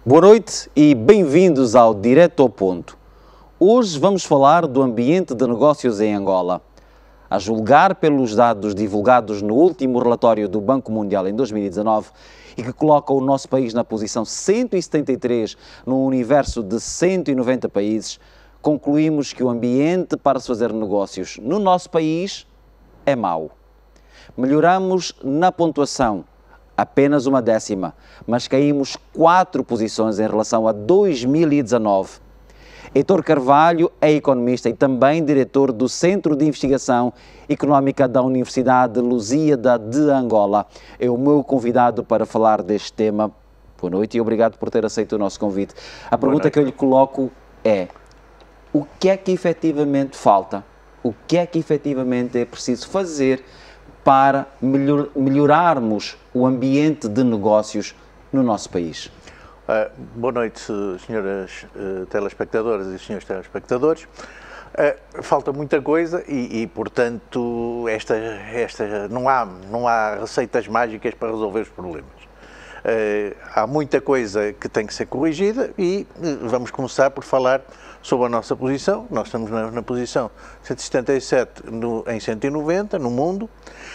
Boa noite e bem-vindos ao Direto ao Ponto. Hoje vamos falar do ambiente de negócios em Angola. A julgar pelos dados divulgados no último relatório do Banco Mundial em 2019 e que coloca o nosso país na posição 173 no universo de 190 países, concluímos que o ambiente para se fazer negócios no nosso país é mau. Melhoramos na pontuação, apenas uma décima, mas caímos 4 posições em relação a 2019. Heitor Carvalho é economista e também diretor do Centro de Investigação Económica da Universidade Lusíada de Angola. É o meu convidado para falar deste tema. Boa noite e obrigado por ter aceito o nosso convite. A pergunta que eu lhe coloco é: o que é que efetivamente falta? O que é que efetivamente é preciso fazer para melhorarmos o ambiente de negócios no nosso país? Boa noite, senhoras telespectadoras e senhores telespectadores. Falta muita coisa e portanto, não há receitas mágicas para resolver os problemas. Há muita coisa que tem que ser corrigida e vamos começar por falar sobre a nossa posição. Nós estamos na posição 177 em 190 no mundo,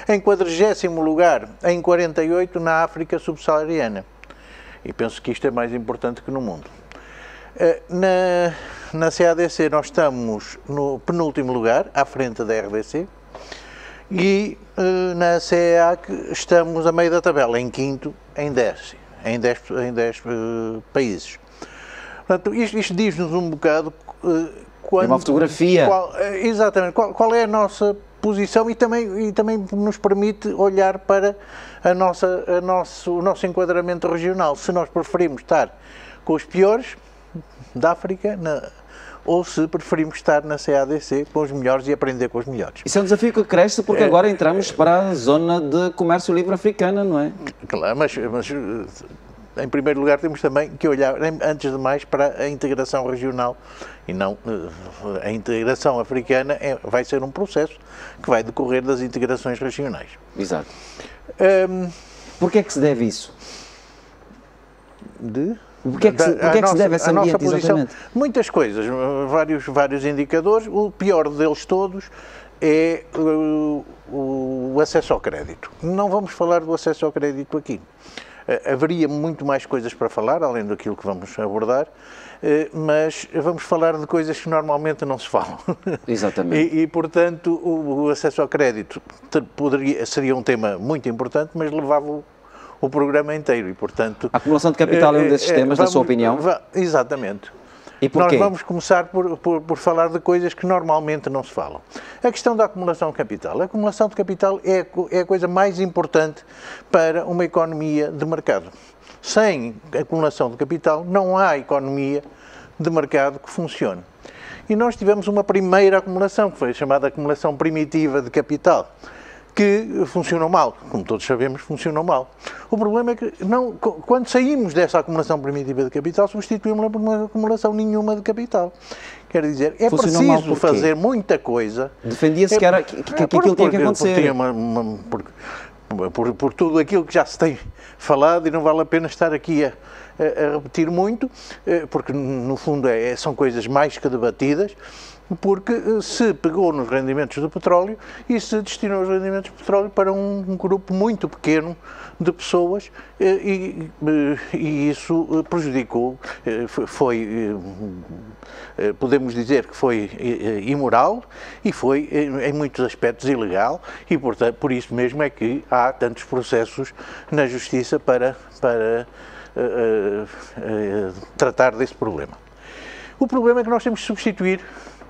em 40º lugar em 48 na África subsaariana. E penso que isto é mais importante que no mundo. Na CADC nós estamos no penúltimo lugar, à frente da RDC, e na CEAC estamos a meio da tabela, em quinto, em 10 países. Portanto, isto diz-nos um bocado é uma fotografia. Exatamente, qual é a nossa posição e também nos permite olhar para o nosso enquadramento regional. Se nós preferimos estar com os piores da África ou se preferimos estar na CADC com os melhores e aprender com os melhores. Isso é um desafio que cresce porque agora entramos para a zona de comércio livre africana, não é? Claro, mas em primeiro lugar temos também que olhar, antes de mais, para a integração regional e não a integração africana vai ser um processo que vai decorrer das integrações regionais. Exato. Porquê é que se deve isso? Porquê é que se deve essa ambiente, posição, exatamente? Muitas coisas, vários indicadores. O pior deles todos é o acesso ao crédito. Não vamos falar do acesso ao crédito aqui. Haveria muito mais coisas para falar, além daquilo que vamos abordar, mas vamos falar de coisas que normalmente não se falam. Exatamente. E portanto, o acesso ao crédito seria um tema muito importante, mas levava o programa inteiro e, portanto... A acumulação de capital é um desses temas, na sua opinião? Exatamente. E porquê? Nós vamos começar por falar de coisas que normalmente não se falam. A questão da acumulação de capital. A acumulação de capital é a coisa mais importante para uma economia de mercado. Sem acumulação de capital não há economia de mercado que funcione. E nós tivemos uma primeira acumulação, que foi a chamada acumulação primitiva de capital, que funcionou mal. Como todos sabemos, funcionou mal. O problema é que quando saímos dessa acumulação primitiva de capital, substituímos-la por uma acumulação nenhuma de capital. Quer dizer, é preciso fazer muita coisa. Defendia-se que aquilo tinha que acontecer. Por tudo aquilo que já se tem falado, e não vale a pena estar aqui a repetir muito, porque no fundo são coisas mais que debatidas, porque se pegou nos rendimentos do petróleo e se destinou os rendimentos do petróleo para um grupo muito pequeno de pessoas e isso prejudicou, podemos dizer que foi imoral e foi em muitos aspectos ilegal e portanto, por isso mesmo é que há tantos processos na Justiça para tratar desse problema. O problema é que nós temos que substituir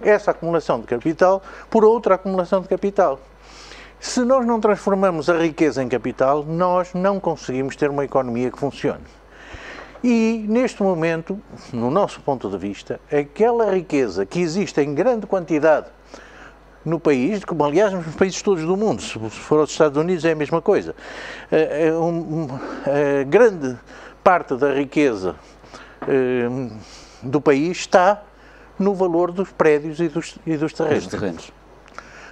essa acumulação de capital por outra acumulação de capital. Se nós não transformamos a riqueza em capital, nós não conseguimos ter uma economia que funcione. E, neste momento, no nosso ponto de vista, aquela riqueza que existe em grande quantidade no país, como aliás nos países todos do mundo, se for aos Estados Unidos é a mesma coisa, grande parte da riqueza do país está no valor dos prédios e dos terrenos.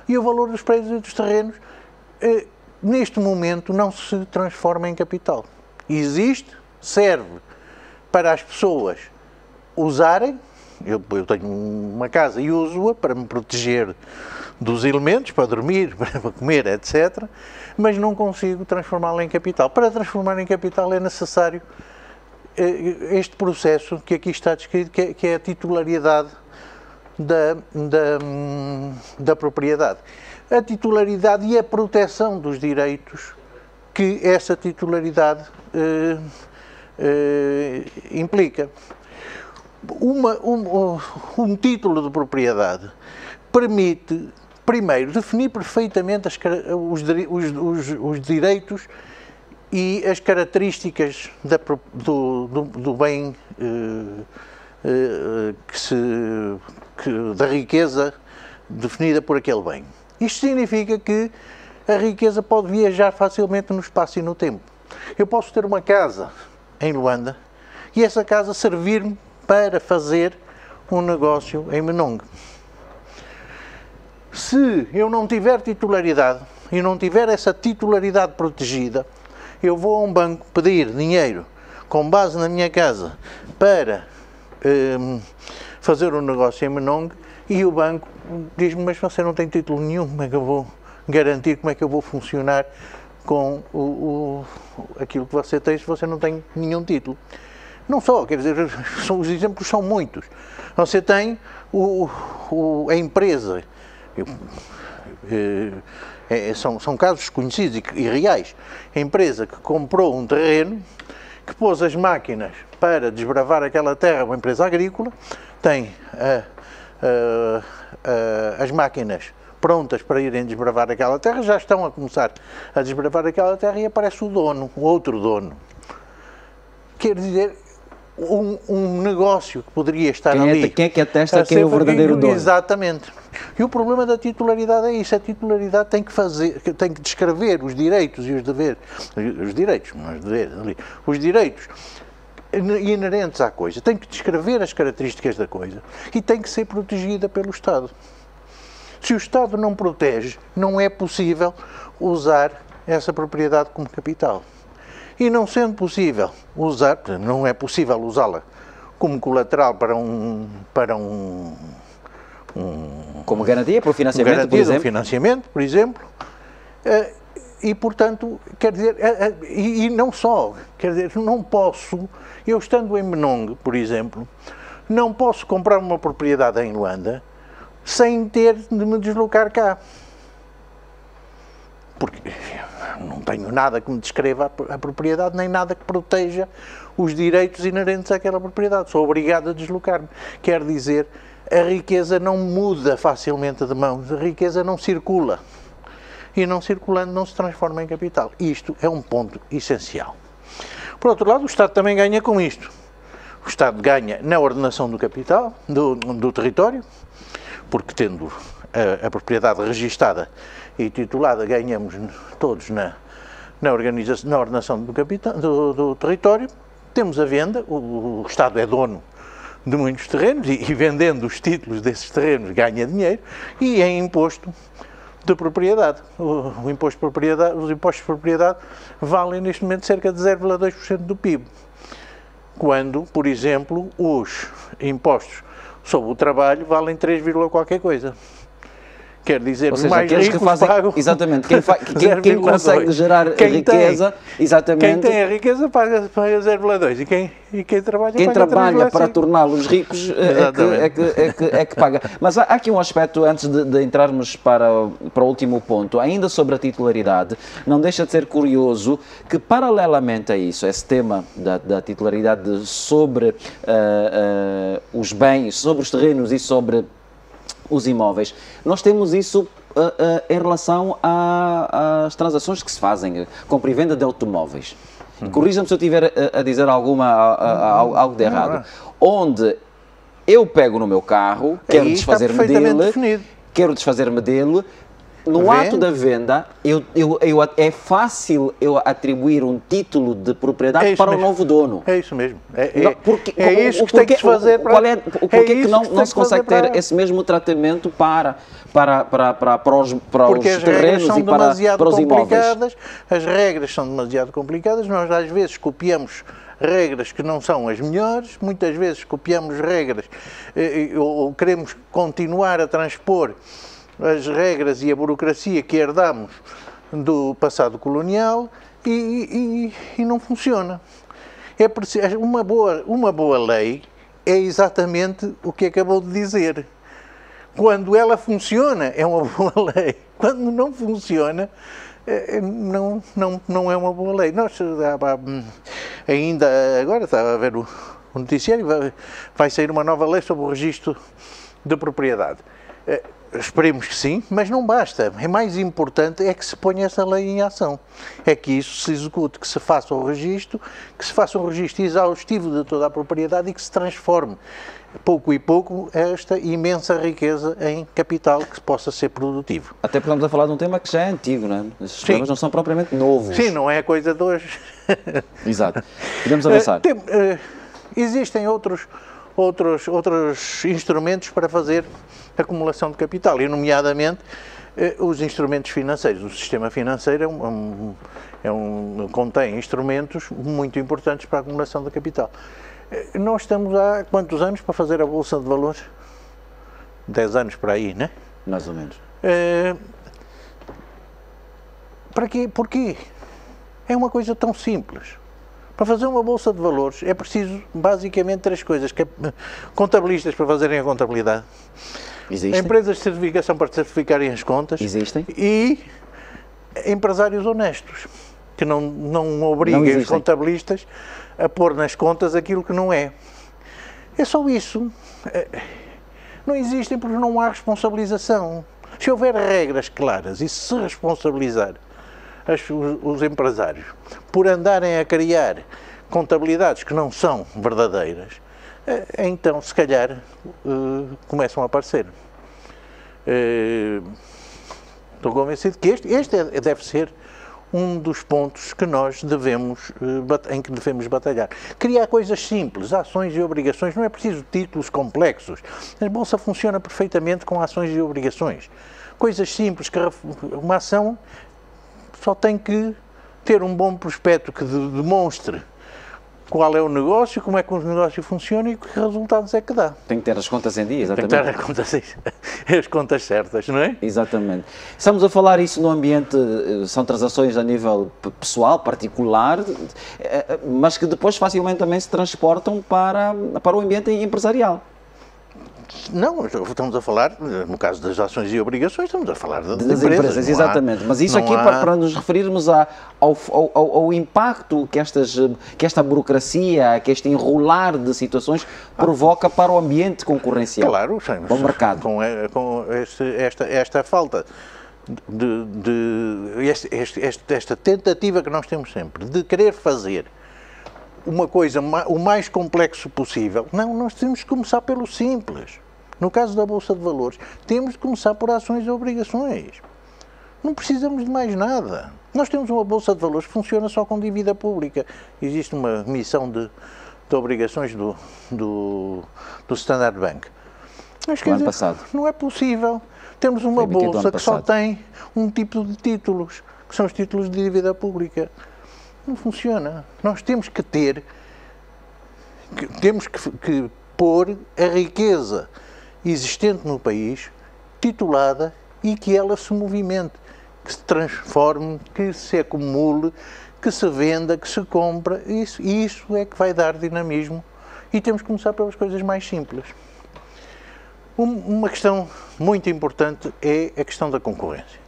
E o valor dos prédios e dos terrenos, neste momento, não se transforma em capital. Existe, serve para as pessoas usarem. Eu tenho uma casa e uso-a para me proteger dos elementos, para dormir, para comer, etc. Mas não consigo transformá-la em capital. Para transformar em capital é necessário este processo que aqui está descrito, que é a titularidade da propriedade. A titularidade e a proteção dos direitos que essa titularidade implica. Um título de propriedade permite, primeiro, definir perfeitamente os direitos e as características do bem, da riqueza definida por aquele bem. Isto significa que a riqueza pode viajar facilmente no espaço e no tempo. Eu posso ter uma casa em Luanda e essa casa servir-me para fazer um negócio em Menongue. Se eu não tiver titularidade e não tiver essa titularidade protegida, eu vou a um banco pedir dinheiro com base na minha casa para fazer um negócio em Menongue e o banco diz-me, mas você não tem título nenhum, como é que eu vou garantir, como é que eu vou funcionar com aquilo que você tem se você não tem nenhum título? Não só, quer dizer, os exemplos são muitos. Você tem a empresa, são casos conhecidos e reais, a empresa que comprou um terreno, que pôs as máquinas para desbravar aquela terra, uma empresa agrícola, tem as máquinas prontas para irem desbravar aquela terra, já estão a começar a desbravar aquela terra e aparece o dono, o outro dono. Quer dizer, um negócio que poderia estar ali... Quem é que atesta quem é o verdadeiro dono? Exatamente. E o problema da titularidade é isso. A titularidade tem que descrever os direitos e os deveres. Os direitos, não os deveres ali. Os direitos inerentes à coisa. Tem que descrever as características da coisa. E tem que ser protegida pelo Estado. Se o Estado não protege, não é possível usar essa propriedade como capital. E não sendo possível não é possível usá-la como colateral como garantia para o financiamento, garantia por exemplo? Financiamento, por exemplo. E, portanto, quer dizer, e não só, quer dizer, não posso, eu estando em Menongue, por exemplo, não posso comprar uma propriedade em Luanda sem ter de me deslocar cá. Porque não tenho nada que me descreva a propriedade, nem nada que proteja os direitos inerentes àquela propriedade. Sou obrigado a deslocar-me. Quer dizer, a riqueza não muda facilmente de mãos, a riqueza não circula. E não circulando não se transforma em capital. Isto é um ponto essencial. Por outro lado, o Estado também ganha com isto. O Estado ganha na ordenação do capital, do território, porque tendo a propriedade registada e titulada, ganhamos todos na ordenação do território. Temos a venda, o Estado é dono de muitos terrenos e vendendo os títulos desses terrenos ganha dinheiro, e é imposto de propriedade. Os impostos de propriedade valem neste momento cerca de 0,2% do PIB. Quando, por exemplo, os impostos sobre o trabalho valem 3, qualquer coisa. Quer dizer, os mais ricos pagam... Exatamente, quem consegue gerar riqueza... Exatamente. Quem tem a riqueza paga 0,2 e quem trabalha paga 3,5. Quem trabalha para torná-los ricos é que paga. Mas há aqui um aspecto, antes de entrarmos para o último ponto, ainda sobre a titularidade, não deixa de ser curioso que, paralelamente a isso, esse tema da titularidade sobre os bens, sobre os terrenos e sobre os imóveis, nós temos isso em relação às transações que se fazem, compra e venda de automóveis. Corrija-me se eu estiver a dizer algo de errado. Onde eu pego no meu carro, quero desfazer-me dele, no ato da venda, é fácil eu atribuir um título de propriedade para o novo dono. É isso mesmo. É isso que tem que se fazer para... Porquê é que não se consegue ter esse mesmo tratamento para os terrenos e para os imóveis? As regras são demasiado complicadas, nós às vezes copiamos regras que não são as melhores, muitas vezes copiamos regras ou queremos continuar a transpor as regras e a burocracia que herdamos do passado colonial e não funciona. É preciso, uma boa lei é exatamente o que acabou de dizer. Quando ela funciona, é uma boa lei. Quando não funciona, não é uma boa lei. Nós, ainda agora, estava a ver o noticiário, vai sair uma nova lei sobre o registro de propriedade. Esperemos que sim, mas não basta. É mais importante é que se ponha essa lei em ação. É que isso se execute, que se faça um registro exaustivo de toda a propriedade e que se transforme, pouco e pouco, esta imensa riqueza em capital que possa ser produtivo. Até porque estamos a falar de um tema que já é antigo, não é? Esses temas não são propriamente novos. Sim, não é coisa de hoje. Exato. Podemos avançar. Existem outros instrumentos para fazer acumulação de capital, e nomeadamente os instrumentos financeiros. O sistema financeiro contém instrumentos muito importantes para a acumulação de capital. Nós estamos há quantos anos para fazer a Bolsa de Valores? 10 anos para aí, não é? Mais ou menos. Para quê? Porquê? É uma coisa tão simples. Para fazer uma Bolsa de Valores é preciso basicamente 3 coisas. Contabilistas para fazerem a contabilidade. Existem. Empresas de certificação para certificarem as contas. Existem. E empresários honestos, que não obriguem os contabilistas a pôr nas contas aquilo que não é. É só isso. Não existem porque não há responsabilização. Se houver regras claras e se responsabilizar os empresários por andarem a criar contabilidades que não são verdadeiras, então se calhar começam a aparecer. Estou convencido que este deve ser um dos pontos que em que devemos batalhar. Criar coisas simples, ações e obrigações, não é preciso títulos complexos. A Bolsa funciona perfeitamente com ações e obrigações. Coisas simples, uma ação só tem que ter um bom prospecto que demonstre qual é o negócio, como é que o negócio funciona e que resultados é que dá. Tem que ter as contas em dia, exatamente. Tem que ter as contas certas, não é? Exatamente. Estamos a falar isso no ambiente, são transações a nível pessoal, particular, mas que depois facilmente também se transportam para o ambiente empresarial. Não, estamos a falar, no caso das ações e obrigações, estamos a falar das empresas, exatamente. Mas isso aqui para nos referirmos ao impacto que esta burocracia, que este enrolar de situações provoca para o ambiente concorrencial. Claro, para o mercado. Com esta falta esta tentativa que nós temos sempre de querer fazer uma coisa o mais complexo possível. Não, nós temos que começar pelo simples. No caso da Bolsa de Valores, temos de começar por ações e obrigações. Não precisamos de mais nada. Nós temos uma Bolsa de Valores que funciona só com dívida pública. Existe uma emissão de obrigações do Standard Bank. Mas quer dizer, não é possível. Temos uma Bolsa que só tem um tipo de títulos, que são os títulos de dívida pública. Não funciona. Nós temos que pôr a riqueza existente no país titulada e que ela se movimente, que se transforme, que se acumule, que se venda, que se compre. Isso é que vai dar dinamismo e temos que começar pelas coisas mais simples. Uma questão muito importante é a questão da concorrência.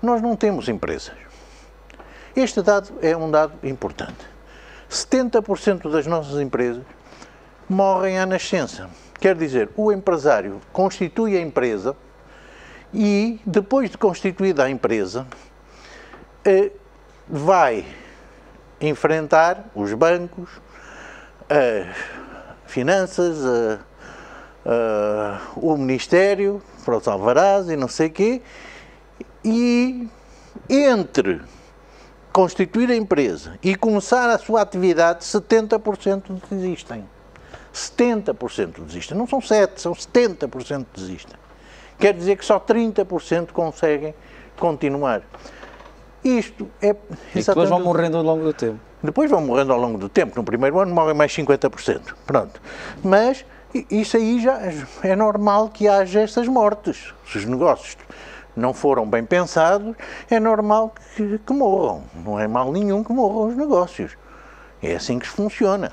Nós não temos empresas. Este dado é um dado importante. 70% das nossas empresas morrem à nascença. Quer dizer, o empresário constitui a empresa e, depois de constituída a empresa, vai enfrentar os bancos, as finanças, o Ministério, para os alvarás e não sei o quê, e entre constituir a empresa e começar a sua atividade, 70% desistem. 70% desistem. Não são 7%, são 70% desistem. Quer dizer que só 30% conseguem continuar. Isto é... E depois vão morrendo ao longo do tempo. Depois vão morrendo ao longo do tempo. No primeiro ano morrem mais 50%. Pronto. Mas isso aí já é normal que haja essas mortes. Se os negócios não foram bem pensados, é normal que morram. Não é mal nenhum que morram os negócios. É assim que funciona.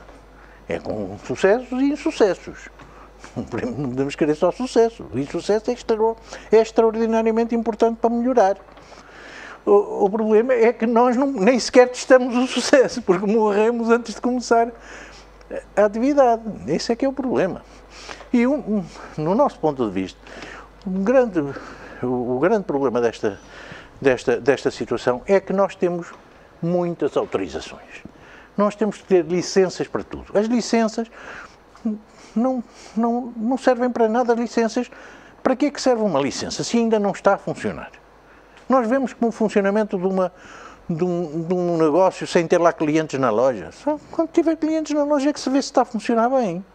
É com sucessos e insucessos. Não podemos querer só sucesso. O insucesso é extraordinariamente importante para melhorar. O problema é que nós nem sequer testamos o sucesso, porque morremos antes de começar a atividade. Esse é que é o problema. E no nosso ponto de vista, o grande problema desta situação é que nós temos muitas autorizações. Nós temos que ter licenças para tudo. As licenças não servem para nada. As licenças, para que é que serve uma licença se ainda não está a funcionar? Nós vemos como o funcionamento de um negócio sem ter lá clientes na loja. Só quando tiver clientes na loja é que se vê se está a funcionar bem.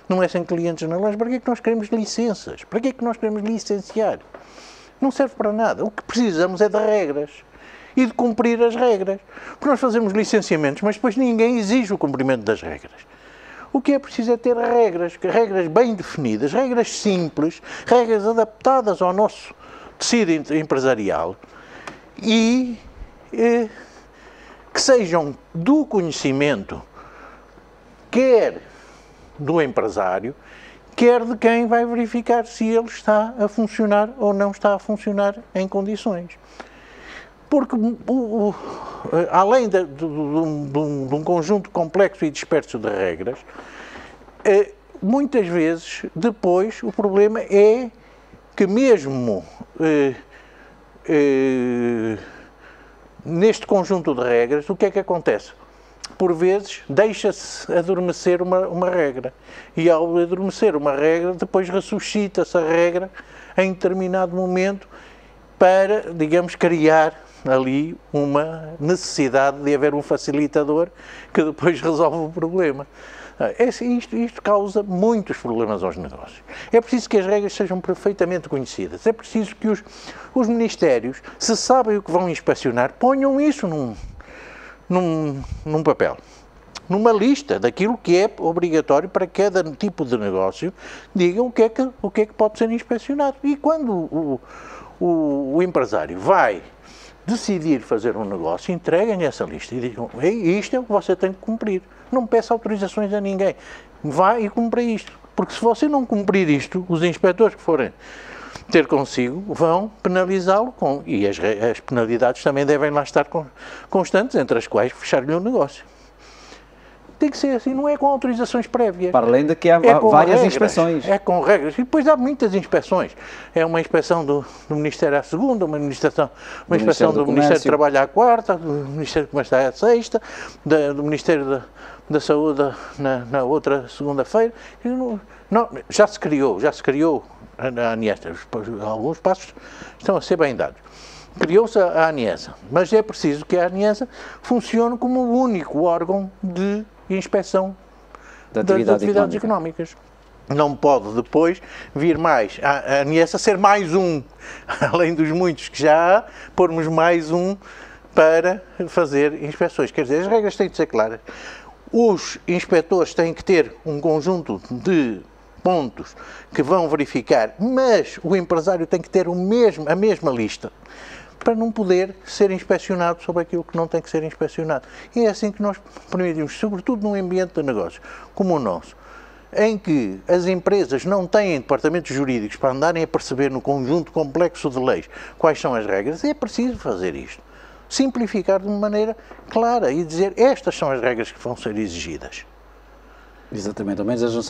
Não é sem clientes na loja. Para que é que nós queremos licenças? Para que é que nós queremos licenciar? Não serve para nada. O que precisamos é de regras e de cumprir as regras. Porque nós fazemos licenciamentos, mas depois ninguém exige o cumprimento das regras. O que é preciso é ter regras bem definidas, regras simples, regras adaptadas ao nosso tecido empresarial e que sejam do conhecimento, quer do empresário, quer de quem vai verificar se ele está a funcionar ou não está a funcionar em condições. Porque, além de um conjunto complexo e disperso de regras, muitas vezes, depois, o problema é que mesmo neste conjunto de regras, o que é que acontece? Por vezes, deixa-se adormecer uma regra. E ao adormecer uma regra, depois ressuscita-se a regra em determinado momento para, digamos, criar ali uma necessidade de haver um facilitador que depois resolve o problema. Isto causa muitos problemas aos negócios. É preciso que as regras sejam perfeitamente conhecidas. É preciso que os ministérios, se sabem o que vão inspecionar, ponham isso num papel. Numa lista daquilo que é obrigatório para cada tipo de negócio, digam o que é que pode ser inspecionado. E quando o empresário vai decidir fazer um negócio, entreguem essa lista e digam, isto é o que você tem que cumprir. Não peça autorizações a ninguém. Vá e cumpra isto. Porque se você não cumprir isto, os inspectores que forem ter consigo vão penalizá-lo e as penalidades também devem lá estar constantes, entre as quais fechar-lhe o negócio. Tem que ser assim, não é com autorizações prévias. Para além de que há várias inspeções. É com regras. E depois há muitas inspeções. É uma inspeção do Ministério à segunda, uma inspeção do Ministério do Trabalho à quarta, do Ministério do Comércio à sexta, do Ministério da Saúde na outra segunda-feira. Já se criou a ANIESA. Alguns passos estão a ser bem dados. Criou-se a ANIESA, mas é preciso que a ANIESA funcione como o único órgão de inspeção das atividades económicas. Não pode depois vir mais, a ANIESA ser mais um, além dos muitos que já há, pormos mais um para fazer inspeções. Quer dizer, as regras têm de ser claras. Os inspectores têm que ter um conjunto de pontos que vão verificar, mas o empresário tem que ter a mesma lista para não poder ser inspecionado sobre aquilo que não tem que ser inspecionado. E é assim que nós permitimos, sobretudo num ambiente de negócio como o nosso, em que as empresas não têm departamentos jurídicos para andarem a perceber no conjunto complexo de leis quais são as regras, é preciso fazer isto. Simplificar de uma maneira clara e dizer estas são as regras que vão ser exigidas. Exatamente, ao menos eles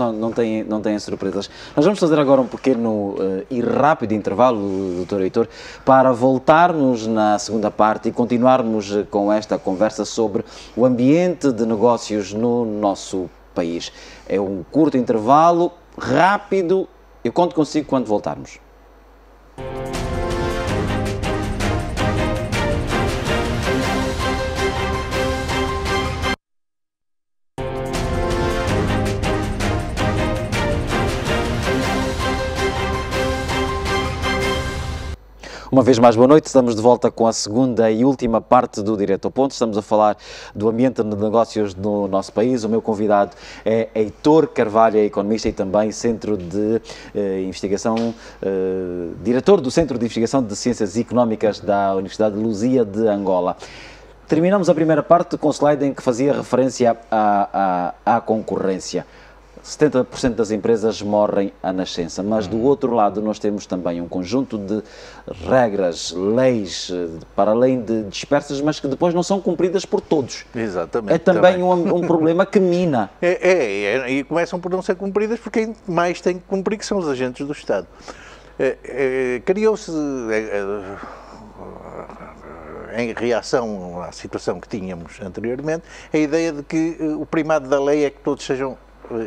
não têm surpresas. Nós vamos fazer agora um pequeno e rápido intervalo, Dr. Heitor, para voltarmos na segunda parte e continuarmos com esta conversa sobre o ambiente de negócios no nosso país. É um curto intervalo, rápido, eu conto consigo quando voltarmos. Uma vez mais, boa noite. Estamos de volta com a segunda e última parte do Direto ao Ponto. Estamos a falar do ambiente de negócios no nosso país. O meu convidado é Heitor Carvalho, é economista e também Centro de Investigação, diretor do Centro de Investigação de Ciências Económicas da Universidade de Luzia de Angola. Terminamos a primeira parte com o slide em que fazia referência à concorrência. 70% das empresas morrem à nascença, mas do outro lado nós temos também um conjunto de regras, leis, para além de dispersas, mas que depois não são cumpridas por todos. Exatamente. É também um problema que mina. E começam por não ser cumpridas porque quem mais tem que cumprir que são os agentes do Estado. Criou-se, em reação à situação que tínhamos anteriormente, a ideia de que o primado da lei é que todos sejam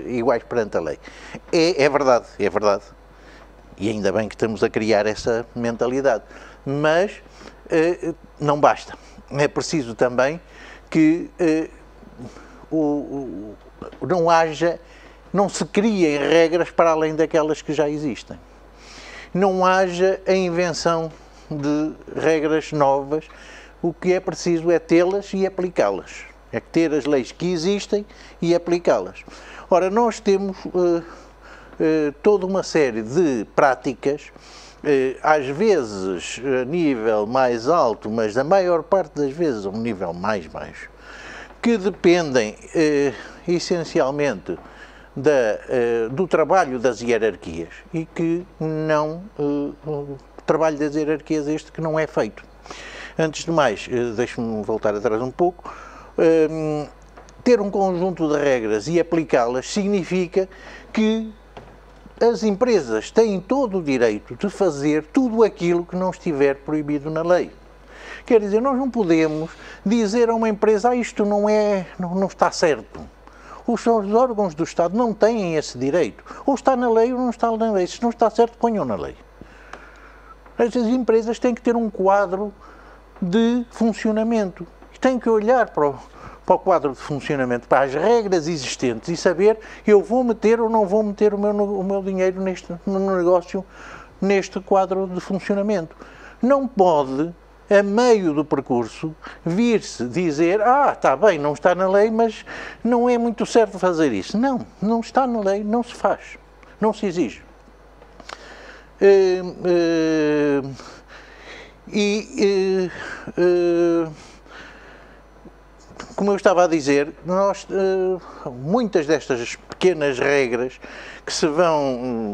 iguais perante a lei. É verdade. E ainda bem que estamos a criar essa mentalidade. Mas não basta. É preciso também que não se criem regras para além daquelas que já existem. Não haja a invenção de regras novas. O que é preciso é tê-las e aplicá-las. É ter as leis que existem e aplicá-las. Ora, nós temos toda uma série de práticas, às vezes a nível mais alto, mas a maior parte das vezes a um nível mais baixo, que dependem essencialmente do trabalho das hierarquias e que não... o trabalho das hierarquias este que não é feito. Antes de mais, deixe-me voltar atrás um pouco, ter um conjunto de regras e aplicá-las significa que as empresas têm todo o direito de fazer tudo aquilo que não estiver proibido na lei. Quer dizer, nós não podemos dizer a uma empresa, isto não está certo. Os órgãos do Estado não têm esse direito. Ou está na lei ou não está na lei. Se não está certo, ponham na lei. As empresas têm que ter um quadro de funcionamento. Têm que olhar para o quadro de funcionamento, para as regras existentes e saber eu vou meter ou não vou meter o meu dinheiro no negócio, neste quadro de funcionamento. Não pode, a meio do percurso, vir-se dizer, está bem, não está na lei, mas não é muito certo fazer isso. Não está na lei, não se faz, não se exige. Como eu estava a dizer, muitas destas pequenas regras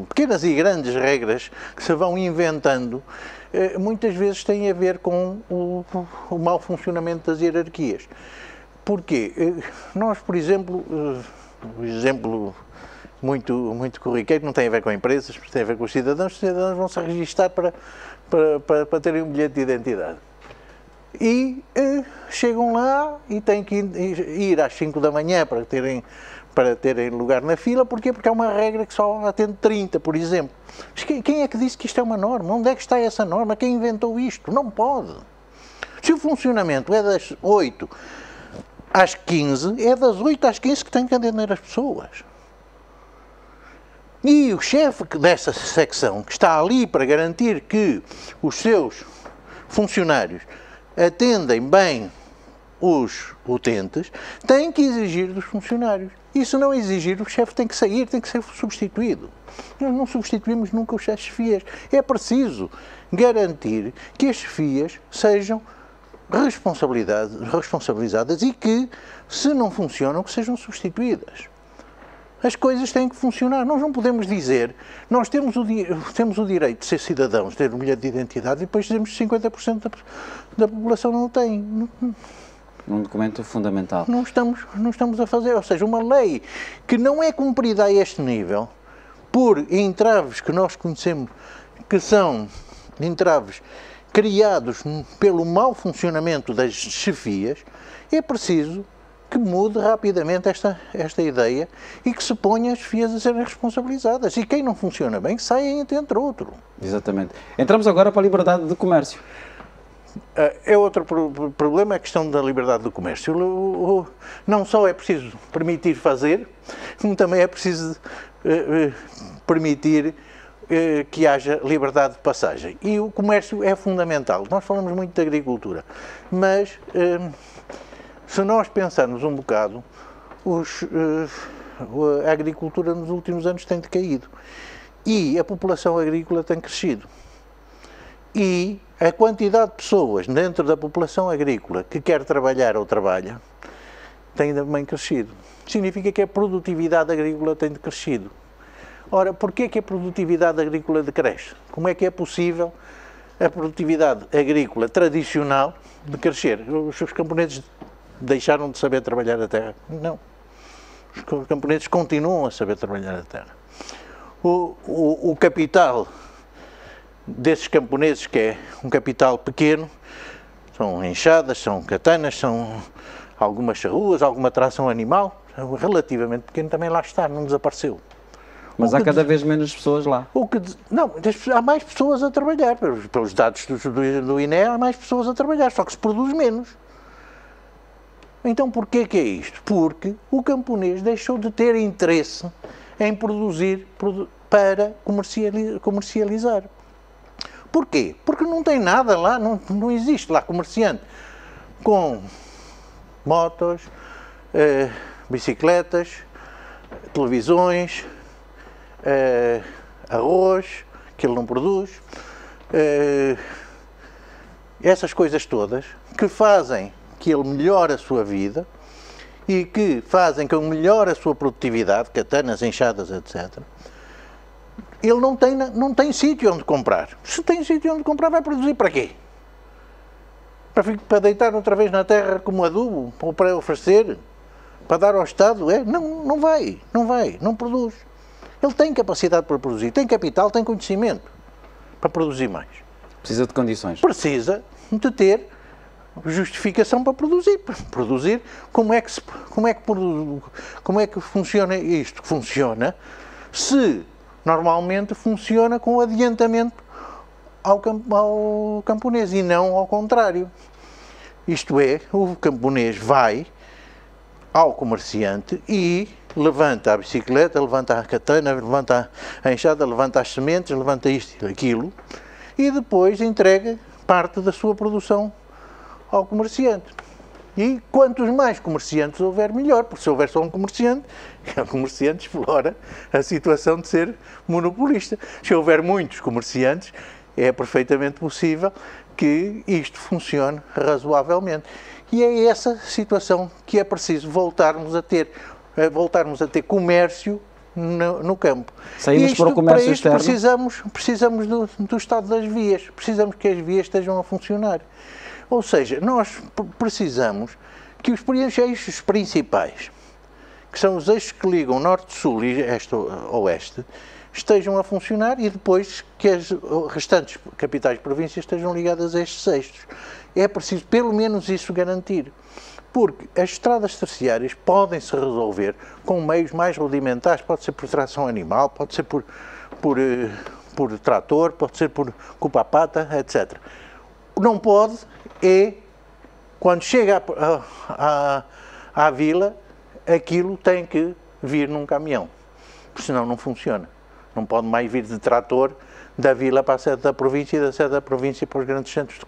pequenas e grandes regras que se vão inventando, muitas vezes têm a ver com o mau funcionamento das hierarquias. Porquê? Nós, por exemplo, um exemplo muito corriqueiro, não tem a ver com empresas, tem a ver com os cidadãos vão se registar para terem um bilhete de identidade. E chegam lá e têm que ir às 5 da manhã para terem lugar na fila. Porquê? Porque há uma regra que só atende 30, por exemplo. Mas quem é que disse que isto é uma norma? Onde é que está essa norma? Quem inventou isto? Não pode. Se o funcionamento é das 8 às 15, é das 8 às 15 que tem que atender as pessoas. E o chefe dessa secção, que está ali para garantir que os seus funcionários atendem bem os utentes, tem que exigir dos funcionários. E se não exigir, o chefe tem que sair, tem que ser substituído. Nós não substituímos nunca os chefias. É preciso garantir que as chefias sejam responsabilizadas e que, se não funcionam, que sejam substituídas. As coisas têm que funcionar. Nós não podemos dizer, nós temos o direito de ser cidadãos, ter um bilhete de identidade, e depois dizemos que 50% da população não tem. Um documento fundamental. Não estamos a fazer, ou seja, uma lei que não é cumprida a este nível, por entraves que nós conhecemos, que são entraves criados pelo mau funcionamento das chefias, é preciso que mude rapidamente esta ideia e que se ponha as chefias a serem responsabilizadas. E quem não funciona bem, saia entre outro. Exatamente. Entramos agora para a liberdade de comércio. Outro problema é a questão da liberdade do comércio. Não só é preciso permitir fazer, como também é preciso permitir que haja liberdade de passagem. E o comércio é fundamental. Nós falamos muito de agricultura, mas se nós pensarmos um bocado, a agricultura nos últimos anos tem decaído e a população agrícola tem crescido. E a quantidade de pessoas dentro da população agrícola que quer trabalhar ou trabalha tem também crescido. Significa que a produtividade agrícola tem decrescido. Ora, porquê que a produtividade agrícola decresce? Como é que é possível a produtividade agrícola tradicional decrescer? Os camponeses deixaram de saber trabalhar a terra? Não. Os camponeses continuam a saber trabalhar a terra. O capital desses camponeses, que é um capital pequeno, são enxadas, são catanas, são algumas charruas, alguma tração animal, relativamente pequeno, também lá está, não desapareceu. Mas há cada vez menos pessoas lá. Não, há mais pessoas a trabalhar, pelos dados do INE, há mais pessoas a trabalhar, só que se produz menos. Então porquê que é isto? Porque o camponês deixou de ter interesse em produzir para comercializar. Porquê? Porque não tem nada lá, não existe lá comerciante com motos, bicicletas, televisões, arroz, que ele não produz, essas coisas todas que fazem que ele melhore a sua vida e que fazem que ele melhore a sua produtividade, catanas, enxadas, etc. Ele não tem sítio onde comprar. Se tem sítio onde comprar, vai produzir para quê? Para deitar outra vez na terra como adubo? Ou para oferecer? Para dar ao Estado? Não vai, não produz. Ele tem capacidade para produzir, tem capital, tem conhecimento para produzir mais. Precisa de condições. Precisa de ter justificação para produzir. Como é que funciona isto? Funciona se normalmente funciona com adiantamento ao camponês e não ao contrário. Isto é, o camponês vai ao comerciante e levanta a bicicleta, levanta a katana, levanta a enxada, levanta as sementes, levanta isto e aquilo e depois entrega parte da sua produção ao comerciante. E quantos mais comerciantes houver, melhor, porque se houver só um comerciante, o comerciante explora a situação de ser monopolista. Se houver muitos comerciantes, é perfeitamente possível que isto funcione razoavelmente. E é essa situação que é preciso voltarmos a ter comércio no campo. Saímos para o comércio externo. Precisamos do estado das vias, precisamos que as vias estejam a funcionar. Ou seja, nós precisamos que os eixos principais, que são os eixos que ligam norte-sul e este-oeste, estejam a funcionar e depois que as restantes capitais de províncias estejam ligadas a estes eixos. É preciso pelo menos isso garantir, porque as estradas terciárias podem-se resolver com meios mais rudimentares, pode ser por tração animal, pode ser por trator, pode ser por culpa-pata, etc. Não pode quando chega à vila, aquilo tem que vir num caminhão, porque senão não funciona. Não pode mais vir de trator da vila para a sede da província e da sede da província para os grandes centros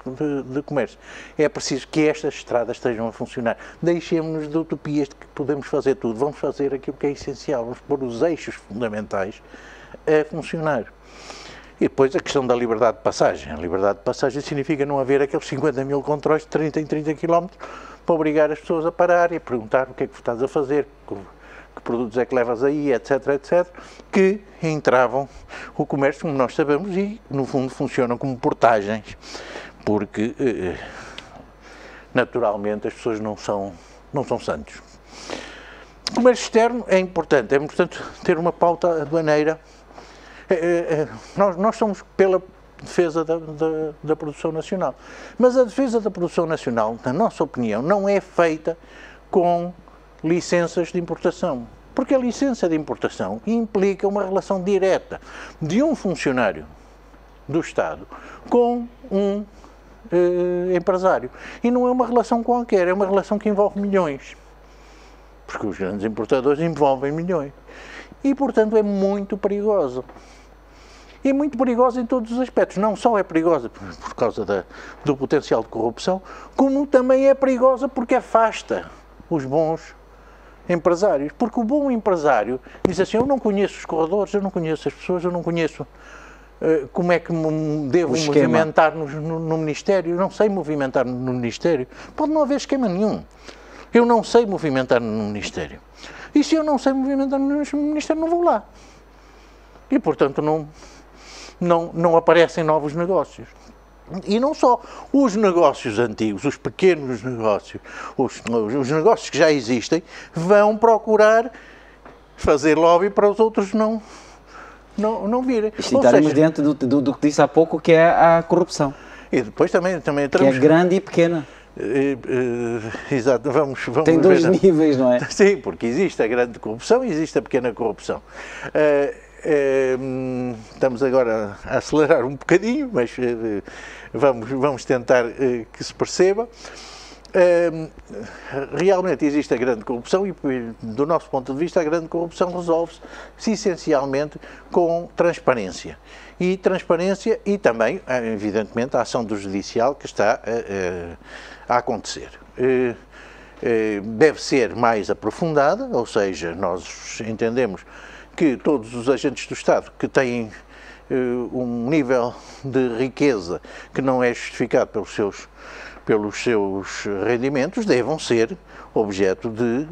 de comércio. É preciso que estas estradas estejam a funcionar. Deixemos-nos de utopias de que podemos fazer tudo. Vamos fazer aquilo que é essencial. Vamos pôr os eixos fundamentais a funcionar. E depois a questão da liberdade de passagem. A liberdade de passagem significa não haver aqueles 50 mil controles de 30 em 30 km para obrigar as pessoas a parar e a perguntar o que é que estás a fazer, que produtos é que levas aí, etc, etc, que entravam o comércio, como nós sabemos, e no fundo funcionam como portagens, porque naturalmente as pessoas não são santos. O comércio externo é importante ter uma pauta aduaneira. Nós somos pela defesa da produção nacional, mas a defesa da produção nacional, na nossa opinião, não é feita com licenças de importação, porque a licença de importação implica uma relação direta de um funcionário do Estado com um empresário, e não é uma relação qualquer, é uma relação que envolve milhões, porque os grandes importadores envolvem milhões, e portanto é muito perigoso. e muito perigosa em todos os aspectos. Não só é perigosa por causa do potencial de corrupção, como também é perigosa porque afasta os bons empresários. Porque o bom empresário diz assim, eu não conheço os corredores, eu não conheço as pessoas, eu não conheço como é que me devo movimentar no Ministério, eu não sei movimentar no Ministério. Pode não haver esquema nenhum. Eu não sei movimentar no Ministério. E se eu não sei movimentar no Ministério, não vou lá. E, portanto, não aparecem novos negócios. E não só. Os negócios antigos, os pequenos negócios, os negócios que já existem, vão procurar fazer lobby para os outros não virem. Isto estaremos dentro do que disse há pouco, que é a corrupção. E depois também que é grande e pequena. Exato, vamos tem dois níveis, não é? Sim, porque existe a grande corrupção e existe a pequena corrupção. Estamos agora a acelerar um bocadinho, mas vamos tentar que se perceba. Realmente existe a grande corrupção e, do nosso ponto de vista, a grande corrupção resolve-se essencialmente com transparência. E transparência e também, evidentemente, a ação do judicial que está a acontecer. Deve ser mais aprofundada, ou seja, nós entendemos que todos os agentes do Estado que têm um nível de riqueza que não é justificado pelos seus rendimentos, devam ser objeto de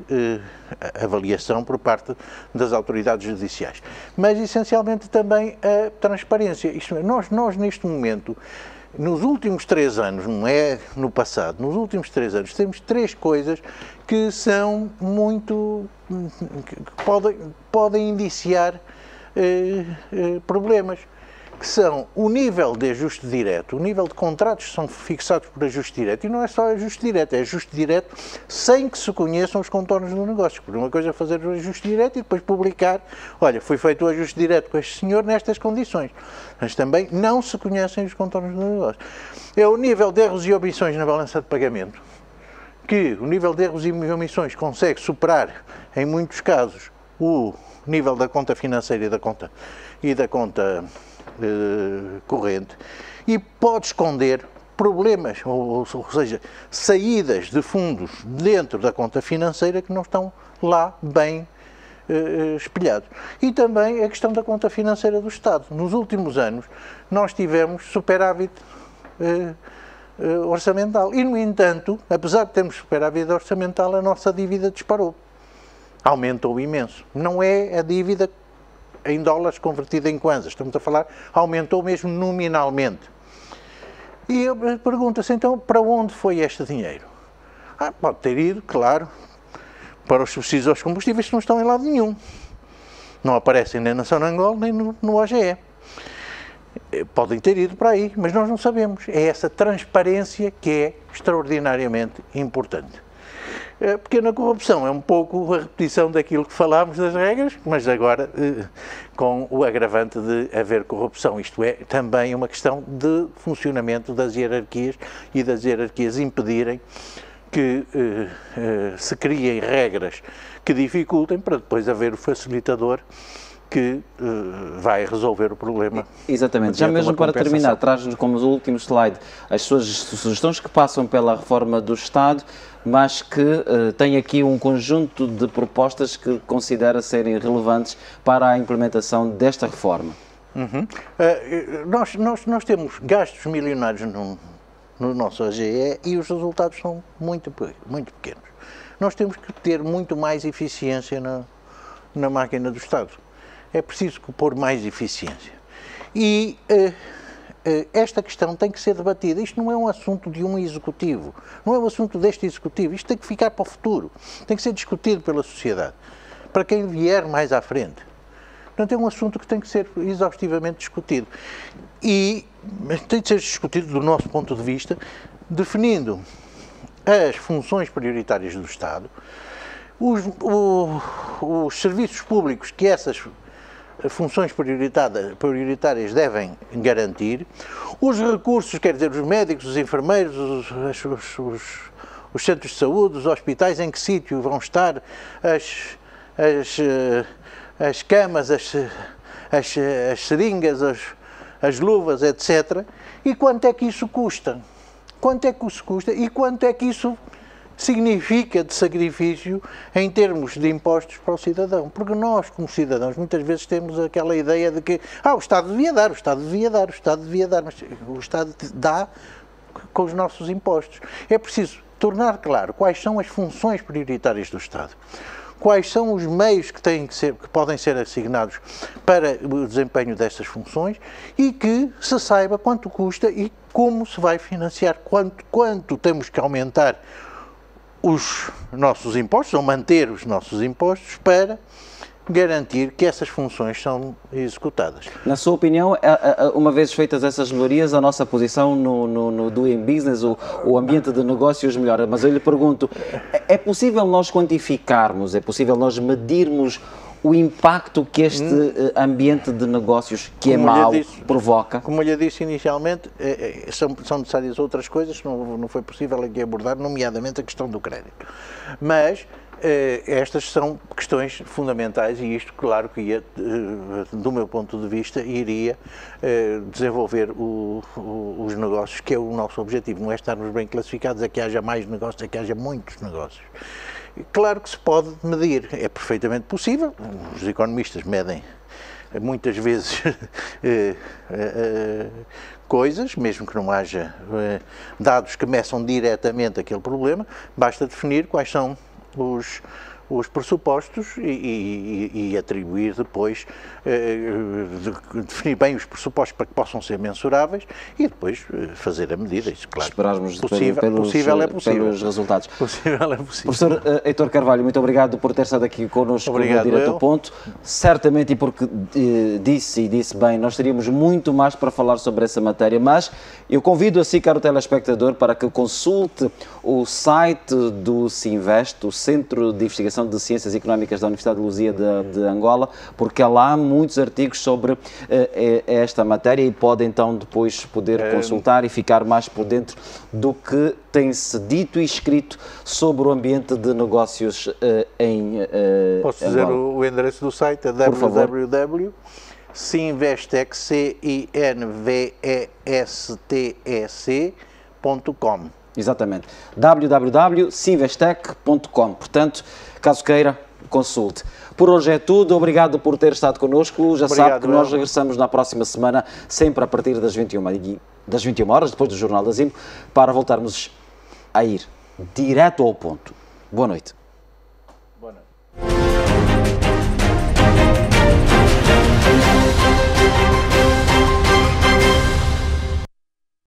avaliação por parte das autoridades judiciais. Mas, essencialmente, também a transparência. Isto é, nós neste momento, nos últimos 3 anos, não é no passado, nos últimos 3 anos, temos 3 coisas que são muito... que podem indiciar problemas, que são o nível de ajuste direto, o nível de contratos que são fixados por ajuste direto, e não é só ajuste direto, é ajuste direto sem que se conheçam os contornos do negócio. Porque uma coisa é fazer o ajuste direto e depois publicar, olha, foi feito o ajuste direto com este senhor nestas condições, mas também não se conhecem os contornos do negócio. É o nível de erros e omissões na balança de pagamento, que o nível de erros e omissões consegue superar, em muitos casos, o nível da conta financeira e da conta corrente, e pode esconder problemas, ou seja, saídas de fundos dentro da conta financeira que não estão lá bem espelhados. E também a questão da conta financeira do Estado. Nos últimos anos nós tivemos superávit orçamental e, no entanto, apesar de termos superávit orçamental, a nossa dívida disparou. Aumentou imenso. Não é a dívida em dólares convertida em kwanzas, estamos a falar, aumentou mesmo nominalmente. E eu pergunto-se, então, para onde foi este dinheiro? Pode ter ido, claro, para os subsídios aos combustíveis que não estão em lado nenhum. Não aparecem nem na Sonangol, nem no OGE. Podem ter ido para aí, mas nós não sabemos. É essa transparência que é extraordinariamente importante. A pequena corrupção é um pouco a repetição daquilo que falámos das regras, mas agora com o agravante de haver corrupção. Isto é também uma questão de funcionamento das hierarquias e das hierarquias impedirem que se criem regras que dificultem para depois haver o facilitador que vai resolver o problema. Exatamente. Já mesmo para terminar, traz-nos como último slide as suas sugestões que passam pela reforma do Estado, mas que tem aqui um conjunto de propostas que considera serem relevantes para a implementação desta reforma. Nós temos gastos milionários no nosso AGE e os resultados são muito pequenos. Nós temos que ter muito mais eficiência na máquina do Estado. É preciso pôr mais eficiência. E esta questão tem que ser debatida. Isto não é um assunto de um executivo, não é um assunto deste executivo. Isto tem que ficar para o futuro. Tem que ser discutido pela sociedade, para quem vier mais à frente. Portanto, é um assunto que tem que ser exaustivamente discutido. E tem de ser discutido do nosso ponto de vista, definindo as funções prioritárias do Estado, os serviços públicos que essas funções prioritárias devem garantir, os recursos, quer dizer, os médicos, os enfermeiros, os centros de saúde, os hospitais, em que sítio vão estar as camas, as seringas, as luvas, etc. E quanto é que isso custa? Quanto é que isso custa e quanto é que isso significa de sacrifício em termos de impostos para o cidadão? Porque nós, como cidadãos, muitas vezes temos aquela ideia de que o Estado devia dar, o Estado devia dar, o Estado devia dar, mas o Estado dá com os nossos impostos. É preciso tornar claro quais são as funções prioritárias do Estado, quais são os meios que podem ser assignados para o desempenho destas funções e que se saiba quanto custa e como se vai financiar, quanto temos que aumentar os nossos impostos, ou manter os nossos impostos, para garantir que essas funções são executadas. Na sua opinião, uma vez feitas essas melhorias, a nossa posição no Doing Business, o ambiente de negócios melhora. Mas eu lhe pergunto, é possível nós quantificarmos, é possível nós medirmos o impacto que este ambiente de negócios, que é mau, provoca? Como eu lhe disse inicialmente, são necessárias outras coisas que não foi possível aqui abordar, nomeadamente a questão do crédito. Mas estas são questões fundamentais e isto, claro que ia, do meu ponto de vista, iria desenvolver os negócios, que é o nosso objetivo. Não é estarmos bem classificados, é que haja mais negócios, é que haja muitos negócios. Claro que se pode medir, é perfeitamente possível, os economistas medem muitas vezes coisas, mesmo que não haja dados que meçam diretamente aquele problema, basta definir quais são os pressupostos e atribuir depois, definir bem os pressupostos para que possam ser mensuráveis e depois fazer a medida. Isso, claro, esperarmos pelos resultados. Possível é possível. Professor Heitor Carvalho, muito obrigado por ter estado aqui connosco no Direto ao Ponto. Certamente, e porque disse bem, nós teríamos muito mais para falar sobre essa matéria, mas eu convido assim, caro telespectador, para que consulte o site do Sinvest, o Centro de Investigação de Ciências Económicas da Universidade de Luzia de Angola, porque lá há muitos artigos sobre esta matéria e pode então depois poder consultar e ficar mais por dentro do que tem-se dito e escrito sobre o ambiente de negócios em Posso dizer o endereço do site? É www.sinvestec.com. Exatamente, www.sinvestec.com. Portanto, caso queira, consulte. Por hoje é tudo, obrigado por ter estado connosco. Já sabe que nós regressamos na próxima semana, sempre a partir das 21 horas, depois do Jornal da Zimbo, para voltarmos a ir direto ao ponto. Boa noite.